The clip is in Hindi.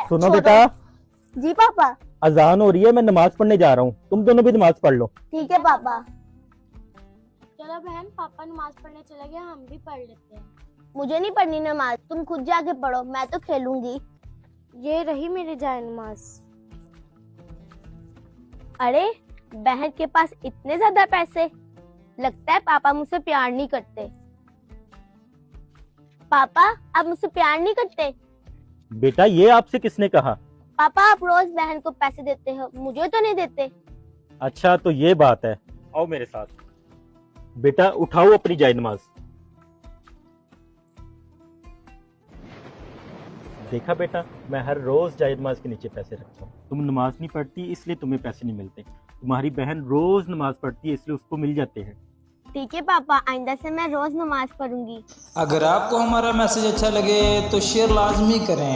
सुनो बेटा, जी पापा। अजान हो रही है, मैं नमाज पढ़ने जा रहा हूँ, तुम दोनों भी नमाज पढ़ लो। ठीक है पापा। चलो बहन, पापा नमाज पढ़ने चले गए, हम भी पढ़ लेते हैं। मुझे नहीं पढ़नी नमाज, तुम खुद जाके पढ़ो, मैं तो खेलूंगी। ये रही मेरी जाए नमाज। अरे बहन के पास इतने ज्यादा पैसे, लगता है पापा मुझसे प्यार नहीं करते। पापा आप मुझसे प्यार नहीं करते? बेटा ये आपसे किसने कहा? पापा आप रोज बहन को पैसे देते हो, मुझे तो नहीं देते। अच्छा तो ये बात है, आओ मेरे साथ। बेटा उठाओ अपनी जाए नमाज। देखा बेटा, मैं हर रोज जाए नमाज के नीचे पैसे रखता हूँ। तुम नमाज नहीं पढ़ती इसलिए तुम्हें पैसे नहीं मिलते, तुम्हारी बहन रोज नमाज पढ़ती है इसलिए उसको मिल जाते हैं। ठीक है पापा, आइंदा से मैं रोज नमाज पढ़ूंगी। अगर आपको हमारा मैसेज अच्छा लगे तो शेयर लाजमी करें।